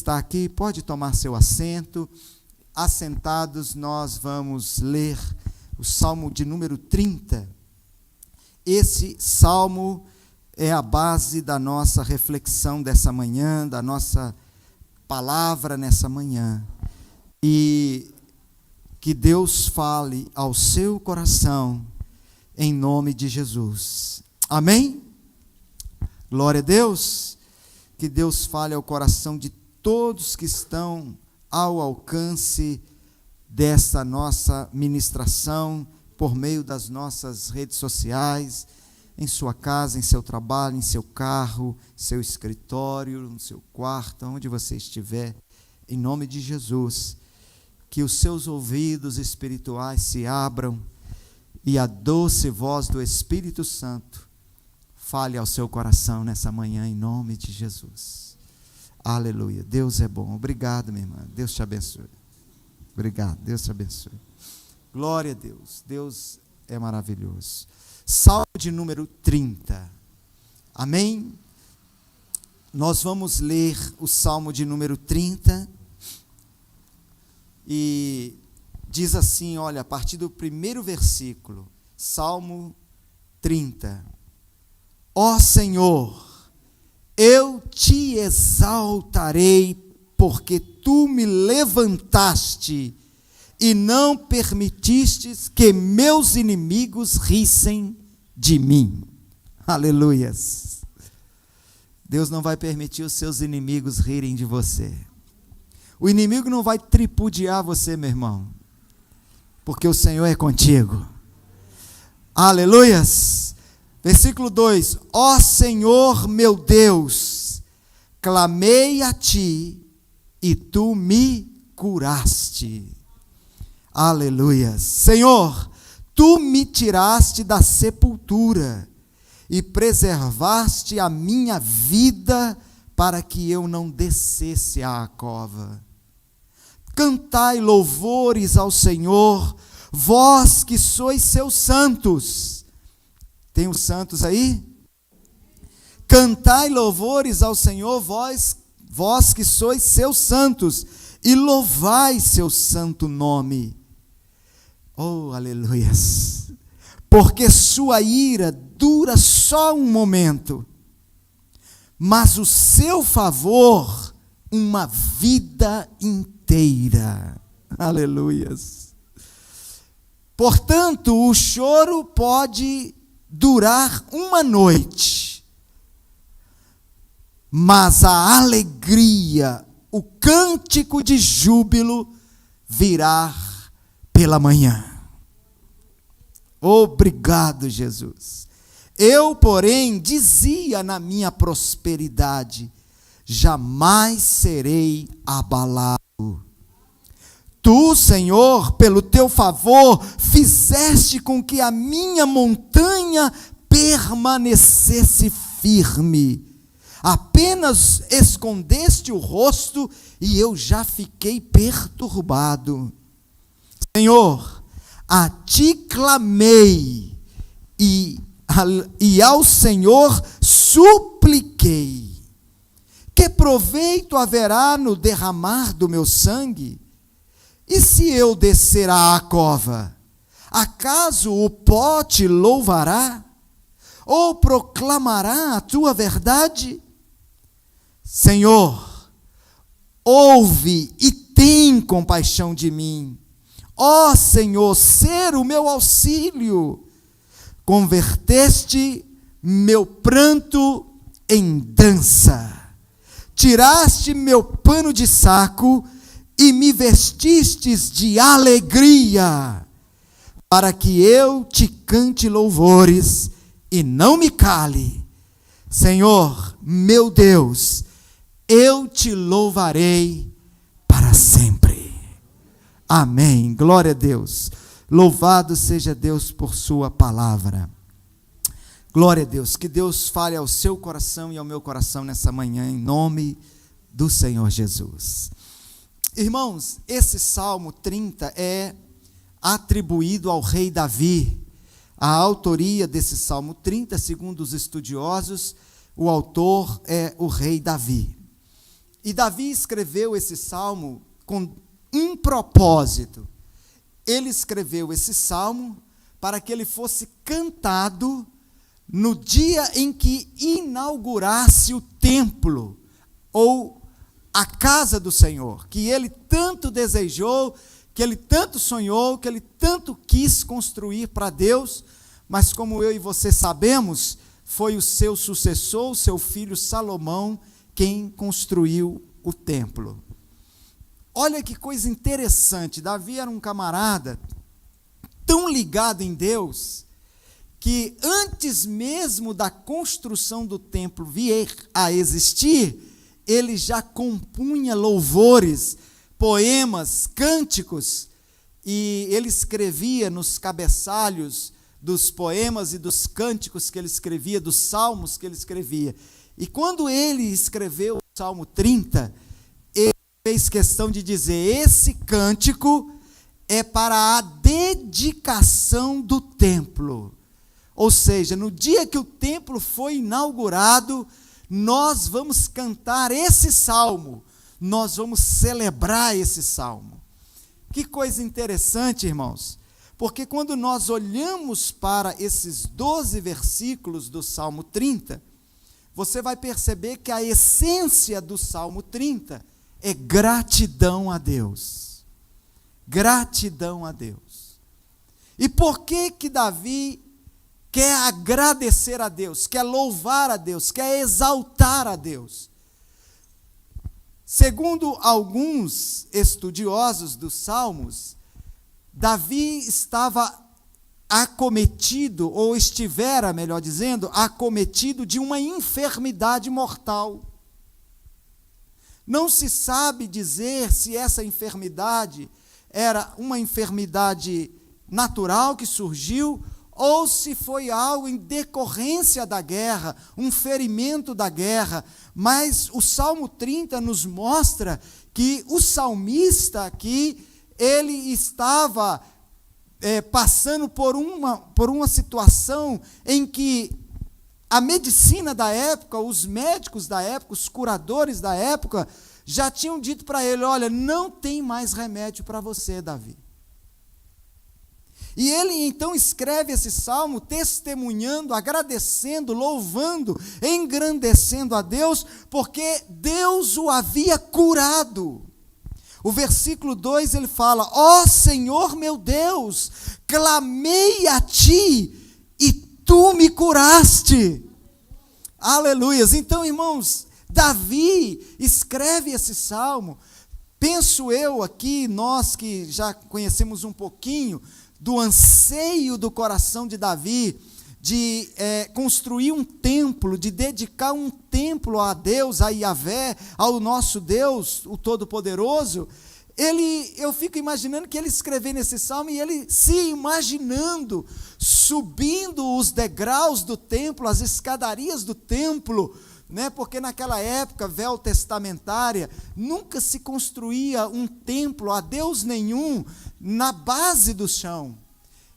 está aqui, pode tomar seu assento. Assentados, nós vamos ler o Salmo de número 30. Esse Salmo é a base da nossa reflexão dessa manhã, da nossa palavra nessa manhã. E que Deus fale ao seu coração, em nome de Jesus. Amém? Glória a Deus. Que Deus fale ao coração de todos que estão ao alcance dessa nossa ministração, por meio das nossas redes sociais, em sua casa, em seu trabalho, em seu carro, seu escritório, no seu quarto, onde você estiver, em nome de Jesus, que os seus ouvidos espirituais se abram e a doce voz do Espírito Santo fale ao seu coração nessa manhã, em nome de Jesus. Aleluia. Deus é bom. Obrigado, minha irmã. Deus te abençoe. Obrigado. Deus te abençoe. Glória a Deus. Deus é maravilhoso. Salmo de número 30. Amém? Nós vamos ler o Salmo de número 30. E diz assim, olha, a partir do primeiro versículo, Salmo 30. Ó Senhor, eu te exaltarei, porque tu me levantaste e não permitistes que meus inimigos rissem de mim. Aleluias. Deus não vai permitir os seus inimigos rirem de você. O inimigo não vai tripudiar você, meu irmão, porque o Senhor é contigo. Aleluias. Versículo 2: Ó Senhor meu Deus, clamei a ti e tu me curaste. Aleluias. Senhor, tu me tiraste da sepultura e preservaste a minha vida para que eu não descesse à cova. Cantai louvores ao Senhor, vós que sois seus santos. Tem os santos aí? Cantai louvores ao Senhor, vós que sois seus santos, e louvai seu santo nome. Oh, aleluias! Porque sua ira dura só um momento, mas o seu favor, uma vida inteira. Aleluias! Portanto, o choro pode durar uma noite, mas a alegria, o cântico de júbilo virá pela manhã. Obrigado, Jesus. Eu, porém, dizia na minha prosperidade, jamais serei abalado. Tu, Senhor, pelo teu favor, fizeste com que a minha montanha permanecesse firme. Apenas escondeste o rosto e eu já fiquei perturbado. Senhor, a ti clamei e ao Senhor supliquei. Que proveito haverá no derramar do meu sangue? E se eu descer à cova, acaso o pó te louvará? Ou proclamará a tua verdade? Senhor, ouve e tem compaixão de mim. Ó Senhor, ser o meu auxílio. Converteste meu pranto em dança. Tiraste meu pano de saco e me vestistes de alegria, para que eu te cante louvores e não me cale. Senhor, meu Deus, eu te louvarei para sempre. Amém. Glória a Deus. Louvado seja Deus por sua palavra. Glória a Deus. Que Deus fale ao seu coração e ao meu coração nessa manhã, em nome do Senhor Jesus. Irmãos, esse Salmo 30 é atribuído ao rei Davi. A autoria desse Salmo 30, segundo os estudiosos, o autor é o rei Davi. E Davi escreveu esse salmo com um propósito. Ele escreveu esse salmo para que ele fosse cantado no dia em que inaugurasse o templo, ou a casa do Senhor, que ele tanto desejou, que ele tanto sonhou, que ele tanto quis construir para Deus, mas como eu e você sabemos, foi o seu sucessor, o seu filho Salomão, quem construiu o templo. Olha que coisa interessante, Davi era um camarada tão ligado em Deus, que antes mesmo da construção do templo vir a existir, ele já compunha louvores, poemas, cânticos, e ele escrevia nos cabeçalhos dos poemas e dos cânticos que ele escrevia, dos salmos que ele escrevia. E quando ele escreveu o Salmo 30, ele fez questão de dizer: esse cântico é para a dedicação do templo. Ou seja, no dia que o templo foi inaugurado, nós vamos cantar esse salmo, nós vamos celebrar esse salmo. Que coisa interessante, irmãos, porque quando nós olhamos para esses 12 versículos do Salmo 30, você vai perceber que a essência do Salmo 30 é gratidão a Deus. Gratidão a Deus. E por que Davi quer agradecer a Deus, quer louvar a Deus, quer exaltar a Deus? Segundo alguns estudiosos dos Salmos, Davi estava acometido, ou estivera, melhor dizendo, acometido de uma enfermidade mortal. Não se sabe dizer se essa enfermidade era uma enfermidade natural que surgiu, ou se foi algo em decorrência da guerra, um ferimento da guerra. Mas o Salmo 30 nos mostra que o salmista aqui, ele estava passando por uma situação em que a medicina da época, os médicos da época, os curadores da época, já tinham dito para ele: olha, não tem mais remédio para você, Davi. E ele então escreve esse salmo testemunhando, agradecendo, louvando, engrandecendo a Deus, porque Deus o havia curado. O versículo 2 ele fala: ó Senhor meu Deus, clamei a ti e tu me curaste. Aleluias. Então, irmãos, Davi escreve esse salmo, penso eu aqui, nós que já conhecemos um pouquinho do anseio do coração de Davi, de construir um templo, de dedicar um templo a Deus, a Yahvé, ao nosso Deus, o Todo-Poderoso. Eu fico imaginando que ele escreveu nesse salmo, e ele se imaginando subindo os degraus do templo, as escadarias do templo, né? Porque naquela época veotestamentária, nunca se construía um templo a Deus nenhum na base do chão.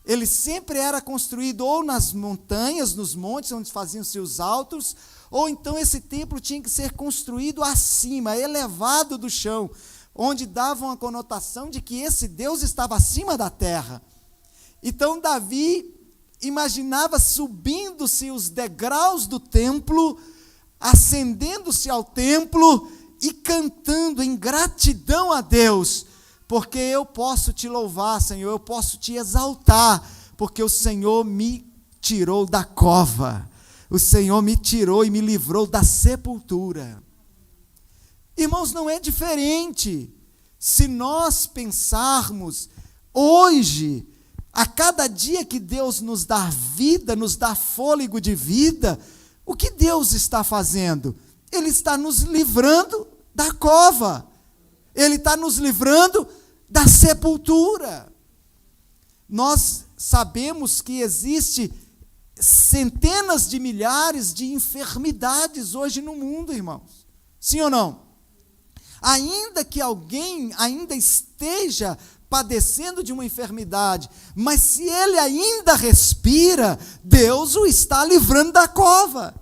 Ele sempre era construído ou nas montanhas, nos montes, onde faziam-se os altos, ou então esse templo tinha que ser construído acima, elevado do chão, onde dava uma conotação de que esse Deus estava acima da terra. Então Davi imaginava subindo-se os degraus do templo, ascendendo-se ao templo e cantando em gratidão a Deus, porque eu posso te louvar, Senhor, eu posso te exaltar, porque o Senhor me tirou da cova, o Senhor me tirou e me livrou da sepultura. Irmãos, não é diferente se nós pensarmos hoje, a cada dia que Deus nos dá vida, nos dá fôlego de vida, o que Deus está fazendo? Ele está nos livrando da cova, Ele está nos livrando da sepultura. Nós sabemos que existe centenas de milhares de enfermidades hoje no mundo, irmãos. Sim ou não? Ainda que alguém ainda esteja padecendo de uma enfermidade, mas se ele ainda respira, Deus o está livrando da cova.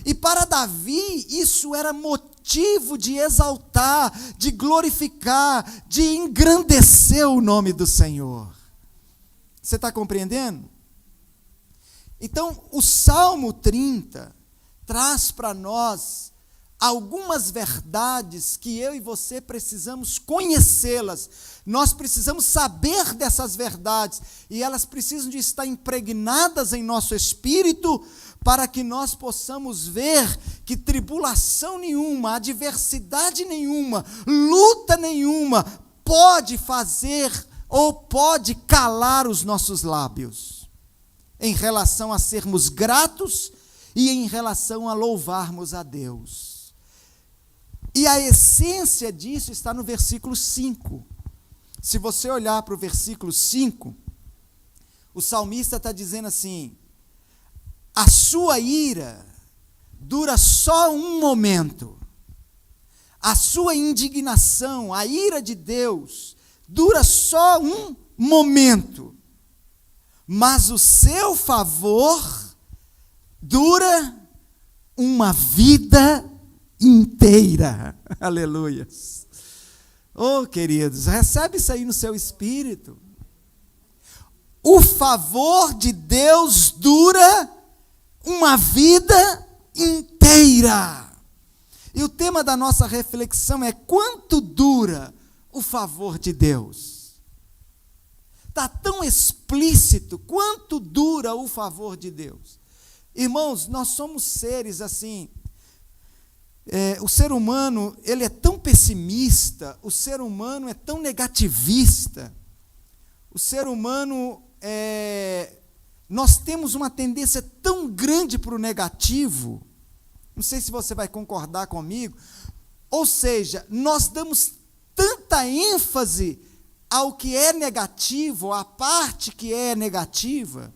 E para Davi, isso era motivo motivo de exaltar, de glorificar, de engrandecer o nome do Senhor. Você está compreendendo? Então, o Salmo 30 traz para nós algumas verdades que eu e você precisamos conhecê-las. Nós precisamos saber dessas verdades e elas precisam de estar impregnadas em nosso espírito para que nós possamos ver que tribulação nenhuma, adversidade nenhuma, luta nenhuma pode fazer ou pode calar os nossos lábios em relação a sermos gratos e em relação a louvarmos a Deus. E a essência disso está no versículo 5. Se você olhar para o versículo 5, o salmista está dizendo assim: a sua ira dura só um momento, a sua indignação, a ira de Deus, dura só um momento, mas o seu favor dura uma vida inteira. Aleluia. Oh, queridos, recebe isso aí no seu espírito. O favor de Deus dura uma vida inteira. E o tema da nossa reflexão é: quanto dura o favor de Deus? Está tão explícito, quanto dura o favor de Deus? Irmãos, nós somos seres assim, o ser humano, ele é tão pessimista, o ser humano é tão negativista, o ser humano, nós temos uma tendência tão grande para o negativo, não sei se você vai concordar comigo, ou seja, nós damos tanta ênfase ao que é negativo, à parte que é negativa.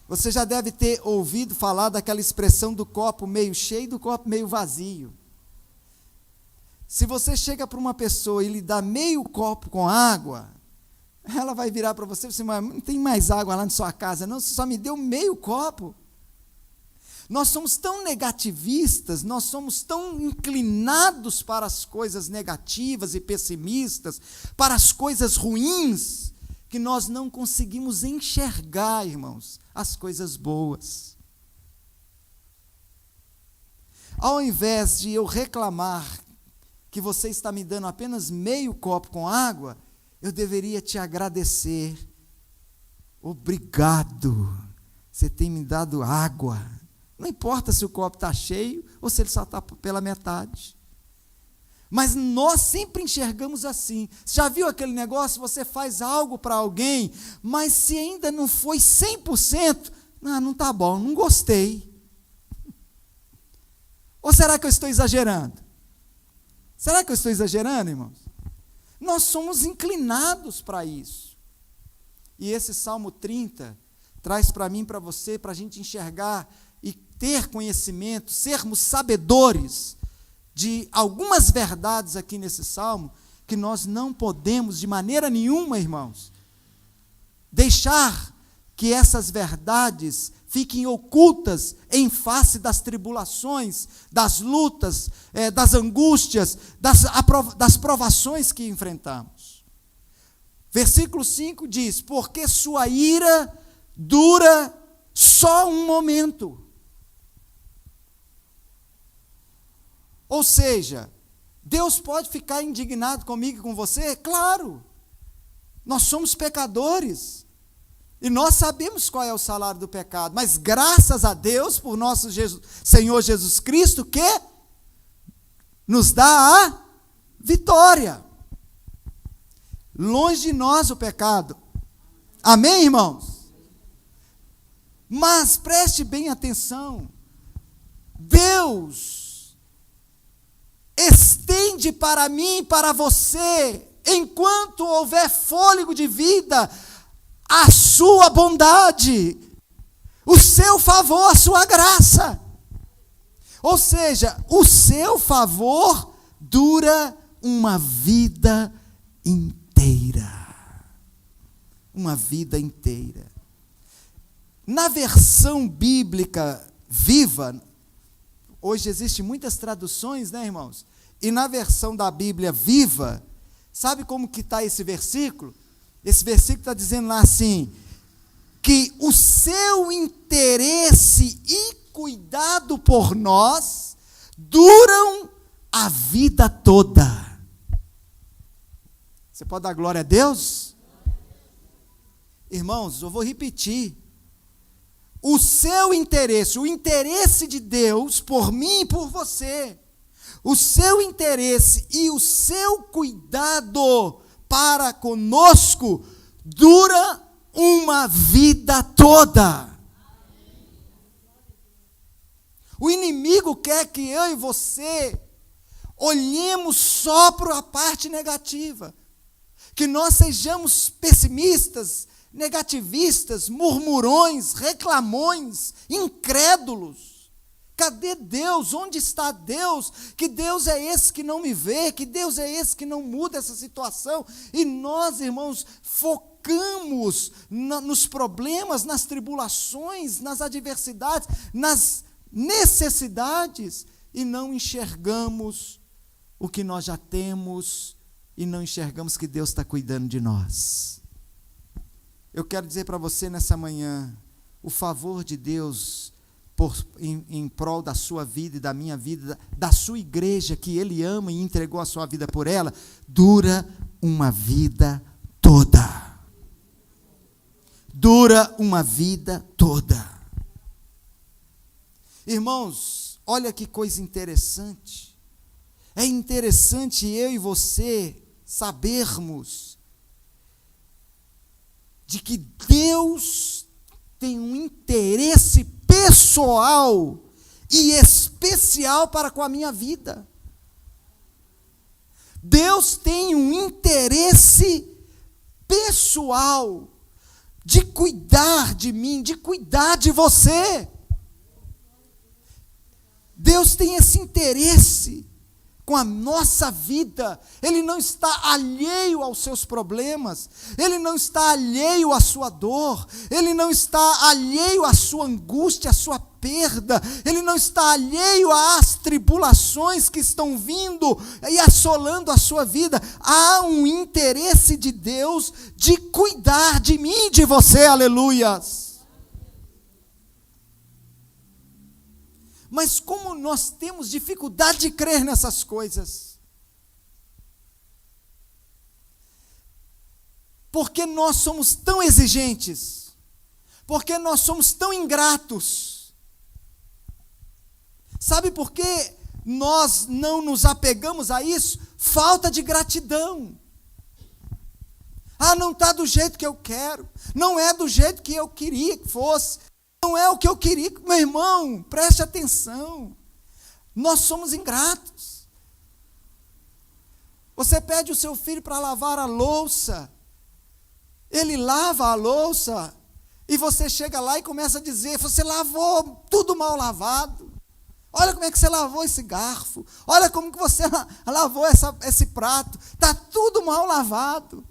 Você já deve ter ouvido falar daquela expressão do copo meio cheio e do copo meio vazio. Se você chega para uma pessoa e lhe dá meio copo com água, ela vai virar para você e dizer: mas não tem mais água lá na sua casa, não, você só me deu meio copo. Nós somos tão negativistas, nós somos tão inclinados para as coisas negativas e pessimistas, para as coisas ruins, que nós não conseguimos enxergar, irmãos, as coisas boas. Ao invés de eu reclamar que você está me dando apenas meio copo com água, eu deveria te agradecer. Obrigado, você tem me dado água. Não importa se o copo está cheio ou se ele só está pela metade. Mas nós sempre enxergamos assim. Você já viu aquele negócio? Você faz algo para alguém, mas se ainda não foi 100%, não está bom, não gostei. Ou será que eu estou exagerando? Será que eu estou exagerando, irmãos? Nós somos inclinados para isso. E esse Salmo 30 traz para mim e para você, para a gente enxergar e ter conhecimento, sermos sabedores de algumas verdades aqui nesse Salmo, que nós não podemos de maneira nenhuma, irmãos, deixar que essas verdades fiquem ocultas em face das tribulações, das lutas, das angústias, das provações que enfrentamos. Versículo 5 diz: porque sua ira dura só um momento. Ou seja, Deus pode ficar indignado comigo e com você? Claro, nós somos pecadores, e nós sabemos qual é o salário do pecado, mas graças a Deus, por nosso Senhor Jesus Cristo, que nos dá a vitória. Longe de nós o pecado. Amém, irmãos? Mas preste bem atenção, Deus estende para mim e para você, enquanto houver fôlego de vida, a sua bondade, o seu favor, a sua graça. Ou seja, o seu favor dura uma vida inteira. Uma vida inteira. Na versão bíblica viva, hoje existem muitas traduções, né, irmãos? E na versão da Bíblia Viva, sabe como que está esse versículo? Esse versículo está dizendo lá assim, que o seu interesse e cuidado por nós duram a vida toda. Você pode dar glória a Deus? Irmãos, eu vou repetir. O seu interesse, o interesse de Deus por mim e por você, o seu interesse e o seu cuidado para conosco dura uma vida toda. O inimigo quer que eu e você olhemos só para a parte negativa, que nós sejamos pessimistas, negativistas, murmurões, reclamões, incrédulos. Cadê Deus? Onde está Deus? Que Deus é esse que não me vê? Que Deus é esse que não muda essa situação? E nós, irmãos, focamos nos problemas, nas tribulações, nas adversidades, nas necessidades, e não enxergamos o que nós já temos, e não enxergamos que Deus está cuidando de nós. Eu quero dizer para você nessa manhã, o favor de Deus em prol da sua vida e da minha vida, da sua igreja, que Ele ama e entregou a sua vida por ela, dura uma vida toda. Dura uma vida toda. Irmãos, olha que coisa interessante. É interessante eu e você sabermos de que Deus tem um interesse pessoal e especial para com a minha vida. Deus tem um interesse pessoal de cuidar de mim, de cuidar de você. Deus tem esse interesse com a nossa vida. Ele não está alheio aos seus problemas, Ele não está alheio à sua dor, Ele não está alheio à sua angústia, à sua perda, Ele não está alheio às tribulações que estão vindo e assolando a sua vida. Há um interesse de Deus de cuidar de mim e de você, aleluias. Mas como nós temos dificuldade de crer nessas coisas? Porque nós somos tão exigentes? Porque nós somos tão ingratos? Sabe por que nós não nos apegamos a isso? Falta de gratidão. Ah, não está do jeito que eu quero, não é do jeito que eu queria que fosse. Não é o que eu queria. Meu irmão, preste atenção. Nós somos ingratos. Você pede o seu filho para lavar a louça. Ele lava a louça. E você chega lá e começa a dizer, você lavou tudo mal lavado. Olha como é que você lavou esse garfo. Olha como que você lavou esse prato. Está tudo mal lavado.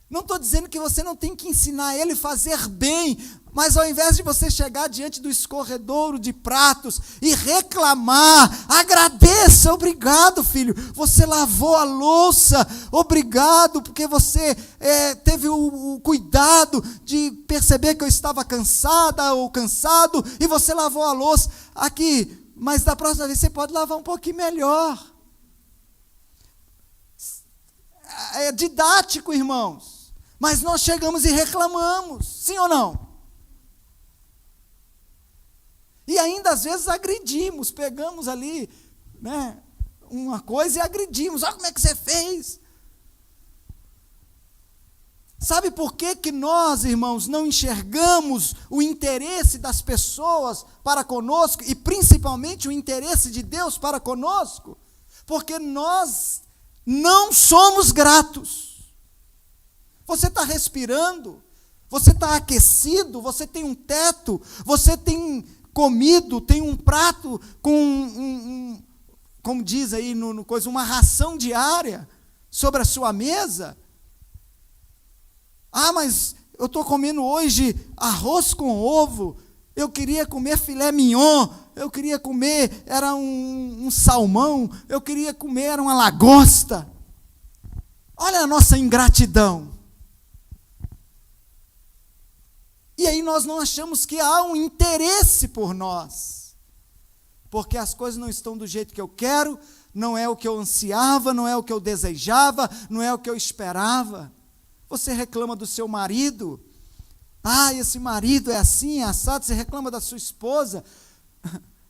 Não estou dizendo que você não tem que ensinar ele a fazer bem, mas ao invés de você chegar diante do escorredouro de pratos e reclamar, agradeça, obrigado filho, você lavou a louça, obrigado, porque você teve o cuidado de perceber que eu estava cansada ou cansado, e você lavou a louça aqui, mas da próxima vez você pode lavar um pouquinho melhor. É didático, irmãos. Mas nós chegamos e reclamamos, sim ou não? E ainda às vezes agredimos, pegamos ali, né, uma coisa e agredimos. Olha como é que você fez. Sabe por que nós, irmãos, não enxergamos o interesse das pessoas para conosco e principalmente o interesse de Deus para conosco? Porque nós não somos gratos. Você está respirando, você está aquecido, você tem um teto, você tem comido, tem um prato com, como diz aí no coisa, uma ração diária sobre a sua mesa. Ah, mas eu estou comendo hoje arroz com ovo, eu queria comer filé mignon, eu queria comer, era um salmão, eu queria comer, era uma lagosta. Olha a nossa ingratidão. E aí nós não achamos que há um interesse por nós, porque as coisas não estão do jeito que eu quero, não é o que eu ansiava, não é o que eu desejava, não é o que eu esperava. Você reclama do seu marido, esse marido é assim, é assado, você reclama da sua esposa,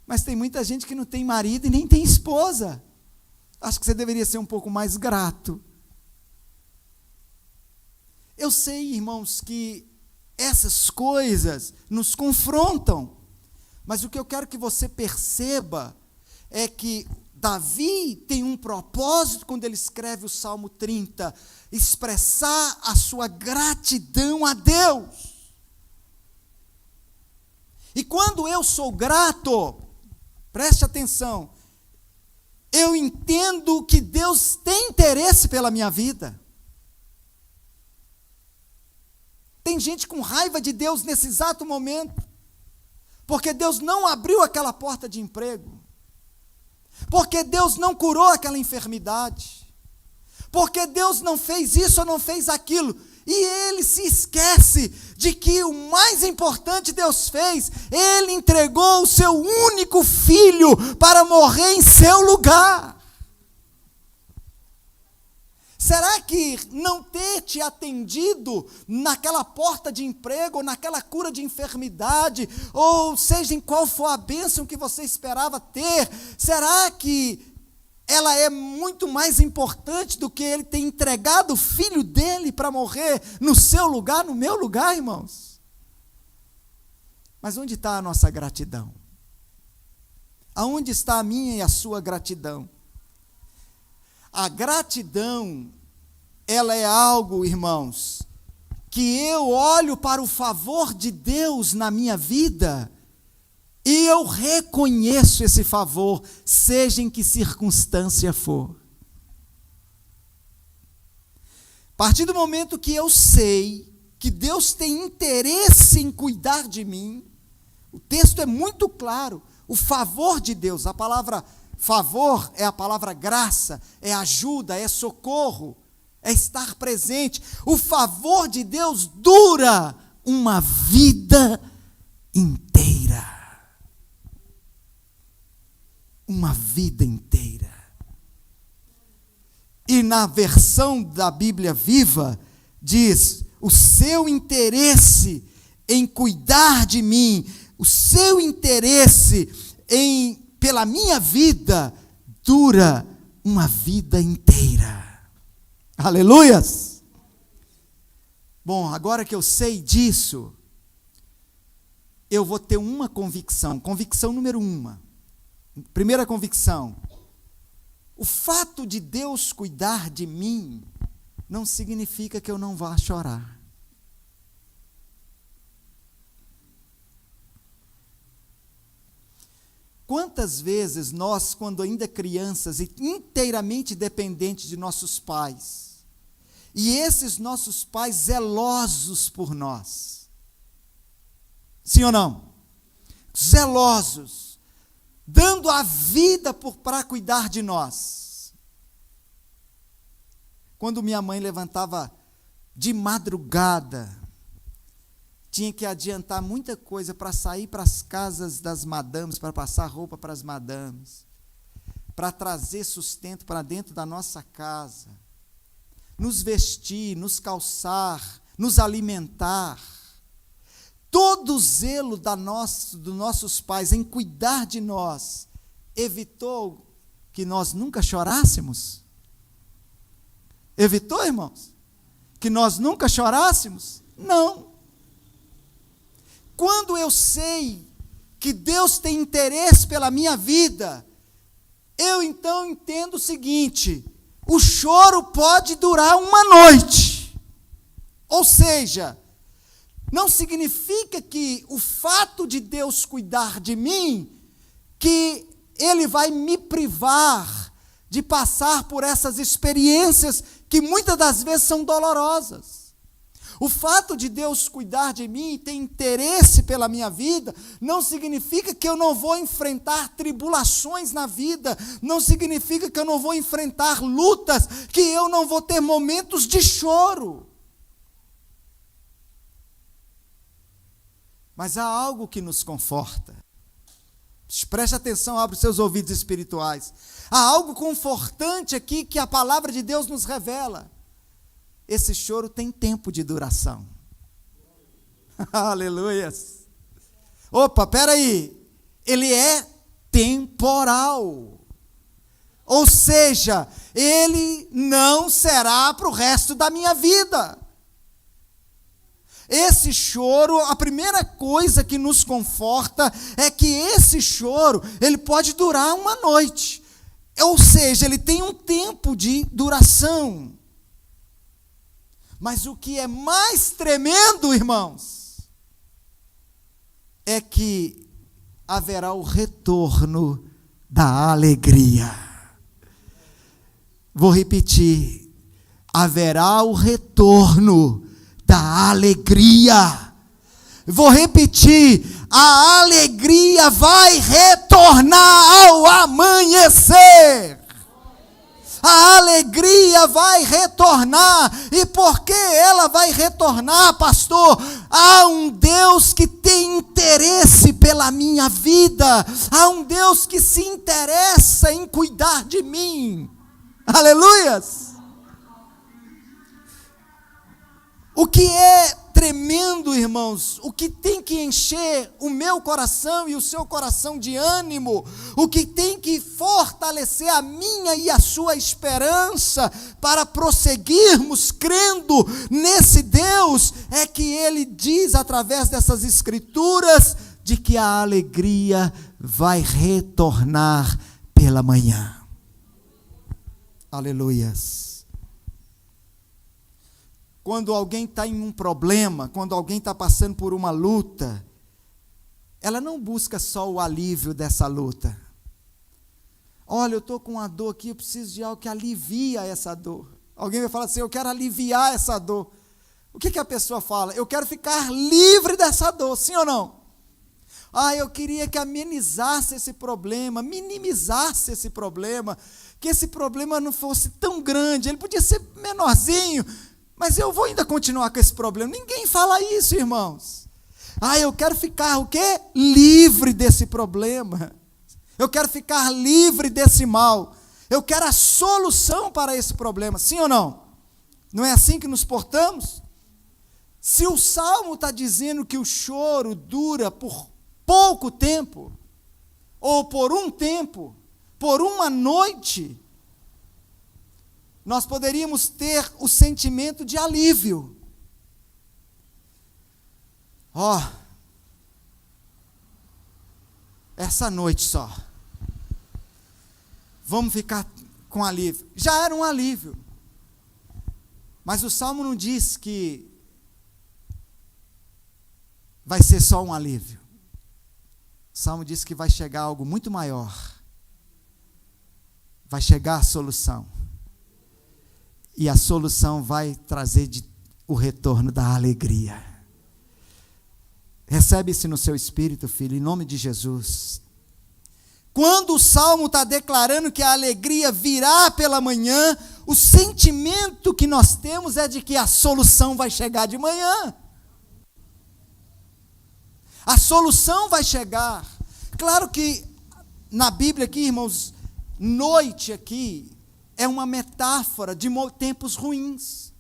mas tem muita gente que não tem marido e nem tem esposa. Acho que você deveria ser um pouco mais grato. Eu sei, irmãos, que essas coisas nos confrontam, mas o que eu quero que você perceba é que Davi tem um propósito quando ele escreve o Salmo 30, expressar a sua gratidão a Deus. E quando eu sou grato, preste atenção, eu entendo que Deus tem interesse pela minha vida. Tem gente com raiva de Deus nesse exato momento, porque Deus não abriu aquela porta de emprego, porque Deus não curou aquela enfermidade, porque Deus não fez isso ou não fez aquilo, e ele se esquece de que o mais importante Deus fez, ele entregou o seu único filho para morrer em seu lugar. Será que não ter te atendido naquela porta de emprego, ou naquela cura de enfermidade, ou seja em qual for a bênção que você esperava ter, será que ela é muito mais importante do que ele ter entregado o filho dele para morrer no seu lugar, no meu lugar, irmãos? Mas onde está a nossa gratidão? Aonde está a minha e a sua gratidão? A gratidão, ela é algo, irmãos, que eu olho para o favor de Deus na minha vida e eu reconheço esse favor, seja em que circunstância for. A partir do momento que eu sei que Deus tem interesse em cuidar de mim, o texto é muito claro, o favor de Deus, a palavra favor é a palavra graça, é ajuda, é socorro, é estar presente. O favor de Deus dura uma vida inteira. Uma vida inteira. E na versão da Bíblia Viva, diz, o seu interesse em cuidar de mim, o seu interesse pela minha vida, dura uma vida inteira. Aleluias! Bom, agora que eu sei disso, eu vou ter uma convicção, convicção número 1. Primeira convicção, o fato de Deus cuidar de mim, não significa que eu não vá chorar. Quantas vezes nós, quando ainda crianças e inteiramente dependentes de nossos pais, e esses nossos pais zelosos por nós, sim ou não? Zelosos, dando a vida para cuidar de nós. Quando minha mãe levantava de madrugada, tinha que adiantar muita coisa para sair para as casas das madames, para passar roupa para as madames, para trazer sustento para dentro da nossa casa, nos vestir, nos calçar, nos alimentar. Todo o zelo dos nossos pais em cuidar de nós evitou que nós nunca chorássemos? Evitou, irmãos? Que nós nunca chorássemos? Não. Quando eu sei que Deus tem interesse pela minha vida, eu então entendo o seguinte: o choro pode durar uma noite. Ou seja, não significa que o fato de Deus cuidar de mim, que Ele vai me privar de passar por essas experiências que muitas das vezes são dolorosas. O fato de Deus cuidar de mim e ter interesse pela minha vida, não significa que eu não vou enfrentar tribulações na vida, não significa que eu não vou enfrentar lutas, que eu não vou ter momentos de choro. Mas há algo que nos conforta. Preste atenção, abre os seus ouvidos espirituais. Há algo confortante aqui que a palavra de Deus nos revela. Esse choro tem tempo de duração. Aleluias. Opa, peraí. Ele é temporal. Ou seja, ele não será para o resto da minha vida. Esse choro, a primeira coisa que nos conforta é que esse choro, ele pode durar uma noite. Ou seja, ele tem um tempo de duração. Mas o que é mais tremendo, irmãos, é que haverá o retorno da alegria. Vou repetir. Haverá o retorno da alegria. Vou repetir. A alegria vai retornar ao amanhecer. A alegria vai retornar. E por que ela vai retornar, pastor? Há um Deus que tem interesse pela minha vida. Há um Deus que se interessa em cuidar de mim. Aleluias! O que é tremendo, irmãos, o que tem que encher o meu coração e o seu coração de ânimo, o que tem que fortalecer a minha e a sua esperança para prosseguirmos crendo nesse Deus, é que Ele diz através dessas escrituras, de que a alegria vai retornar pela manhã. Aleluias. Quando alguém está em um problema, quando alguém está passando por uma luta, ela não busca só o alívio dessa luta. Olha, eu estou com uma dor aqui, eu preciso de algo que alivia essa dor. Alguém vai falar assim, eu quero aliviar essa dor. O que a pessoa fala? Eu quero ficar livre dessa dor, sim ou não? Eu queria que amenizasse esse problema, minimizasse esse problema, que esse problema não fosse tão grande, ele podia ser menorzinho, mas eu vou ainda continuar com esse problema. Ninguém fala isso, irmãos. Eu quero ficar o quê? Livre desse problema. Eu quero ficar livre desse mal. Eu quero a solução para esse problema. Sim ou não? Não é assim que nos portamos? Se o Salmo está dizendo que o choro dura por pouco tempo, ou por um tempo, por uma noite, nós poderíamos ter o sentimento de alívio. Essa noite só. Vamos ficar com alívio. Já era um alívio. Mas o Salmo não diz que vai ser só um alívio. O Salmo diz que vai chegar algo muito maior. Vai chegar a solução. E a solução vai trazer o retorno da alegria. Recebe isso no seu espírito, filho, em nome de Jesus. Quando o Salmo está declarando que a alegria virá pela manhã, o sentimento que nós temos é de que a solução vai chegar de manhã. A solução vai chegar. Claro que na Bíblia aqui, irmãos, noite aqui é uma metáfora de tempos ruins.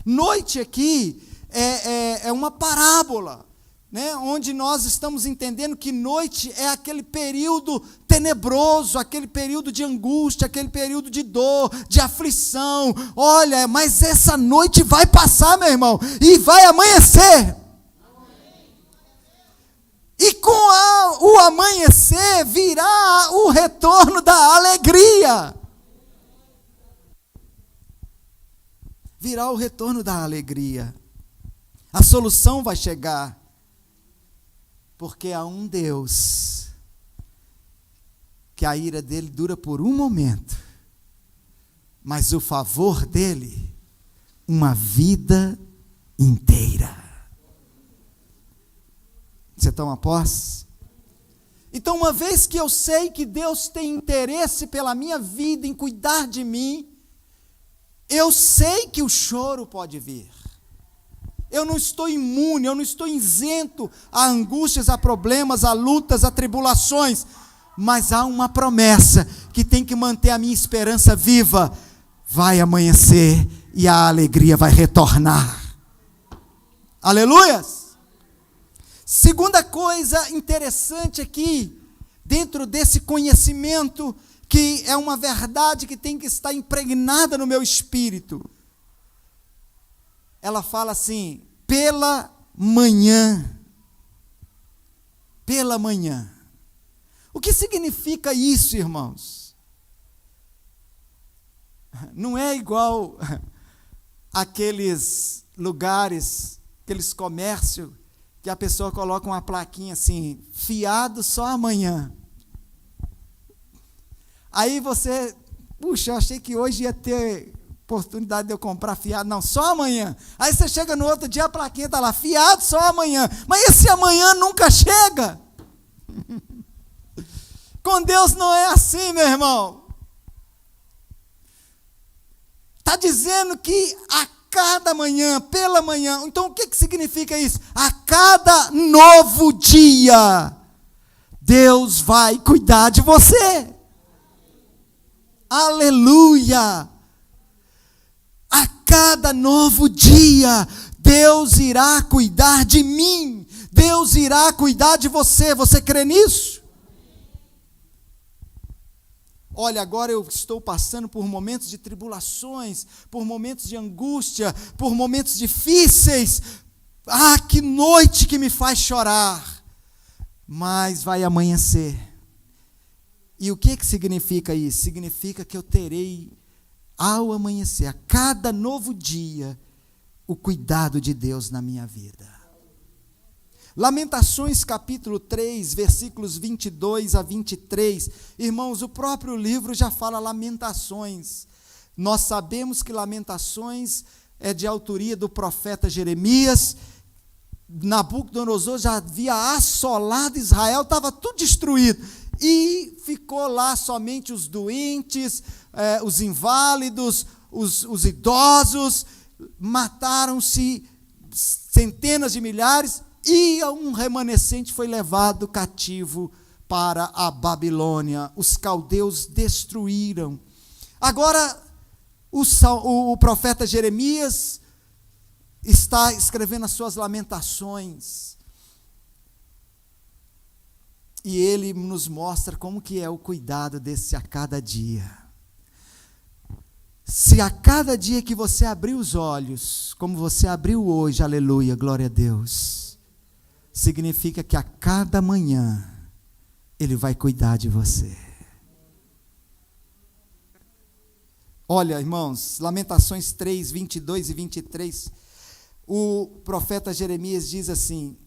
Noite aqui é uma parábola, né, onde nós estamos entendendo que noite é aquele período tenebroso, aquele período de angústia, aquele período de dor, de aflição. Olha, mas essa noite vai passar, meu irmão, e vai amanhecer. E com o amanhecer virá o retorno da alegria. Virá o retorno da alegria. A solução vai chegar. Porque há um Deus que a ira dele dura por um momento, mas o favor dele, uma vida inteira. Você toma posse? Então, uma vez que eu sei que Deus tem interesse pela minha vida, em cuidar de mim, eu sei que o choro pode vir. Eu não estou imune, eu não estou isento a angústias, a problemas, a lutas, a tribulações, mas há uma promessa que tem que manter a minha esperança viva. Vai amanhecer e a alegria vai retornar. Aleluias! Segunda coisa interessante aqui, dentro desse conhecimento, que é uma verdade que tem que estar impregnada no meu espírito. Ela fala assim, pela manhã. Pela manhã. O que significa isso, irmãos? Não é igual aqueles lugares, aqueles comércios, que a pessoa coloca uma plaquinha assim, fiado só amanhã. Aí você, puxa, eu achei que hoje ia ter oportunidade de eu comprar fiado. Não, só amanhã. Aí você chega no outro dia, a plaquinha está lá, fiado só amanhã. Mas esse amanhã nunca chega. Com Deus não é assim, meu irmão. Está dizendo que a cada manhã, pela manhã. Então o que significa isso? A cada novo dia, Deus vai cuidar de você. Aleluia! A cada novo dia, Deus irá cuidar de mim. Deus irá cuidar de você. Você crê nisso? Olha, agora eu estou passando por momentos de tribulações, por momentos de angústia, por momentos difíceis. Ah, que noite que me faz chorar. Mas vai amanhecer. E o que significa isso? Significa que eu terei, ao amanhecer, a cada novo dia, o cuidado de Deus na minha vida. Lamentações capítulo 3, versículos 22 a 23. Irmãos, o próprio livro já fala lamentações. Nós sabemos que Lamentações é de autoria do profeta Jeremias. Nabucodonosor já havia assolado Israel, estava tudo destruído. E ficou lá somente os doentes, os inválidos, os idosos. Mataram-se centenas de milhares. E um remanescente foi levado cativo para a Babilônia. Os caldeus destruíram. Agora, o profeta Jeremias está escrevendo as suas lamentações. E ele nos mostra como que é o cuidado desse a cada dia. Se a cada dia que você abrir os olhos, como você abriu hoje, aleluia, glória a Deus, significa que a cada manhã Ele vai cuidar de você. Olha, irmãos, Lamentações 3, 22 e 23, o profeta Jeremias diz assim: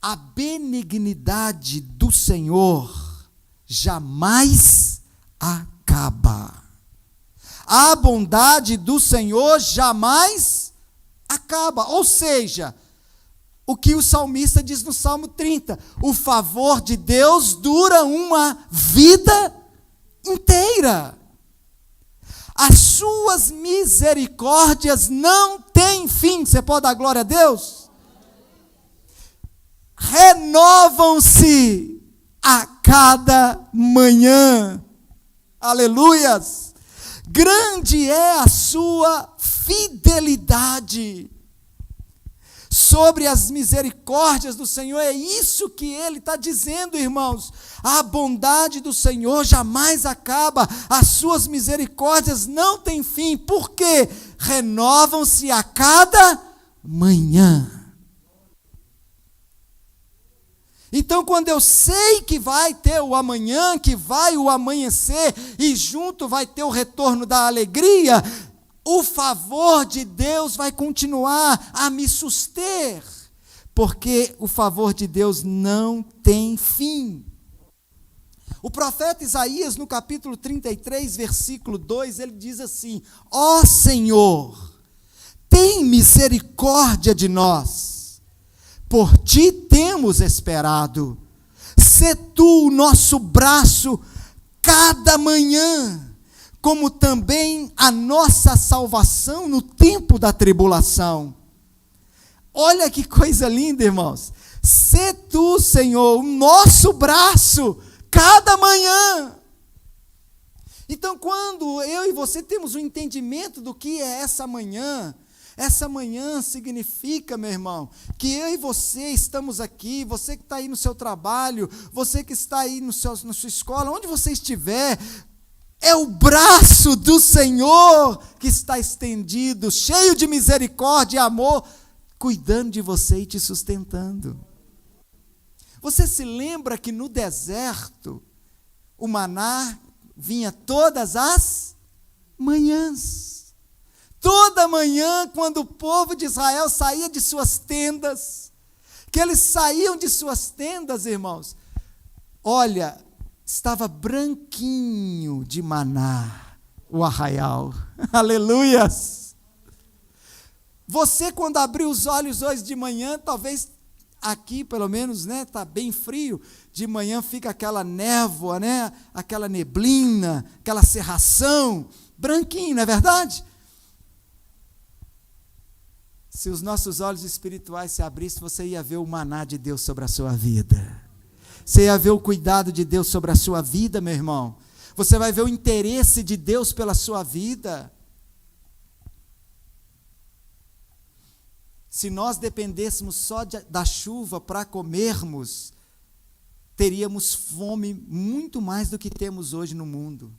a benignidade do Senhor jamais acaba. A bondade do Senhor jamais acaba. Ou seja, o que o salmista diz no Salmo 30, o favor de Deus dura uma vida inteira. As suas misericórdias não têm fim. Você pode dar glória a Deus? Renovam-se a cada manhã. Aleluias! Grande é a sua fidelidade. Sobre as misericórdias do Senhor, é isso que ele está dizendo, irmãos. A bondade do Senhor jamais acaba, as suas misericórdias não têm fim. Por quê? Renovam-se a cada manhã. Então, quando eu sei que vai ter o amanhã, que vai o amanhecer, e junto vai ter o retorno da alegria, o favor de Deus vai continuar a me suster, porque o favor de Deus não tem fim. O profeta Isaías, no capítulo 33, versículo 2, ele diz assim: ó Senhor, tem misericórdia de nós. Por ti temos esperado. Sê tu o nosso braço cada manhã, como também a nossa salvação no tempo da tribulação. Olha que coisa linda, irmãos. Sê tu, Senhor, o nosso braço cada manhã. Então, quando eu e você temos um entendimento do que é essa manhã significa, meu irmão, que eu e você estamos aqui, você que está aí no seu trabalho, você que está aí na sua escola, onde você estiver, é o braço do Senhor que está estendido, cheio de misericórdia e amor, cuidando de você e te sustentando. Você se lembra que no deserto, o maná vinha todas as manhãs. Toda manhã, quando o povo de Israel saía de suas tendas, que eles saíam de suas tendas, irmãos, olha, estava branquinho de maná o arraial. Aleluias! Você, quando abriu os olhos hoje de manhã, talvez aqui, pelo menos, né, está bem frio, de manhã fica aquela névoa, né, aquela neblina, aquela cerração, branquinho, não é verdade? Se os nossos olhos espirituais se abrissem, você ia ver o maná de Deus sobre a sua vida. Você ia ver o cuidado de Deus sobre a sua vida, meu irmão. Você vai ver o interesse de Deus pela sua vida. Se nós dependêssemos só da chuva para comermos, teríamos fome muito mais do que temos hoje no mundo.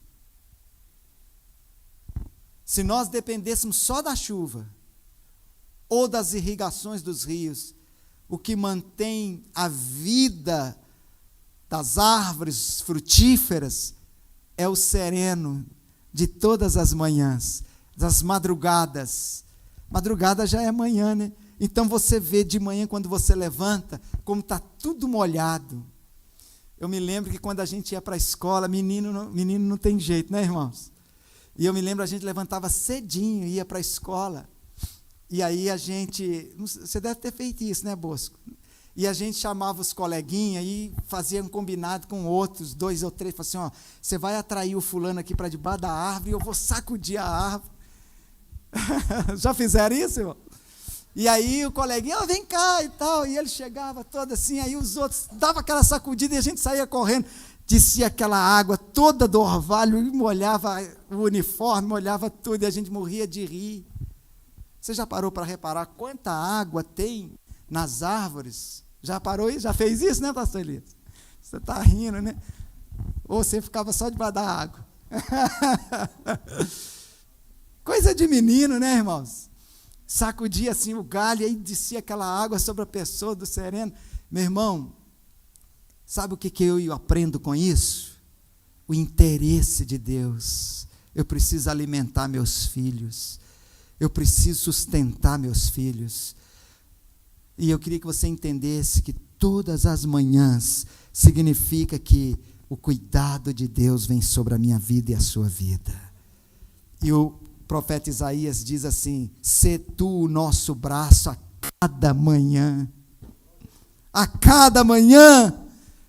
Se nós dependêssemos só da chuva, ou das irrigações dos rios, o que mantém a vida das árvores frutíferas é o sereno de todas as manhãs, das madrugadas. Madrugada já é manhã, né? Então você vê de manhã, quando você levanta, como está tudo molhado. Eu me lembro que quando a gente ia para a escola, menino não tem jeito, né, irmãos? E eu me lembro, a gente levantava cedinho, ia para a escola. E aí a gente, você deve ter feito isso, né, Bosco? E a gente chamava os coleguinhas e fazia um combinado com outros, 2 ou 3, falava assim, ó, você vai atrair o fulano aqui para debaixo da árvore e eu vou sacudir a árvore. Já fizeram isso, irmão? E aí o coleguinha, vem cá e tal, e ele chegava todo assim, aí os outros davam aquela sacudida e a gente saía correndo, descia aquela água toda do orvalho e molhava o uniforme, molhava tudo e a gente morria de rir. Você já parou para reparar quanta água tem nas árvores? Já parou isso? Já fez isso, né, pastor Elias? Você está rindo, né? Ou você ficava só debaixo da água? Coisa de menino, né, irmãos? Sacudia assim o galho e aí descia aquela água sobre a pessoa do sereno. Meu irmão, sabe o que eu aprendo com isso? O interesse de Deus. Eu preciso alimentar meus filhos. Eu preciso sustentar meus filhos. E eu queria que você entendesse que todas as manhãs significa que o cuidado de Deus vem sobre a minha vida e a sua vida. E o profeta Isaías diz assim, sê tu o nosso braço a cada manhã. A cada manhã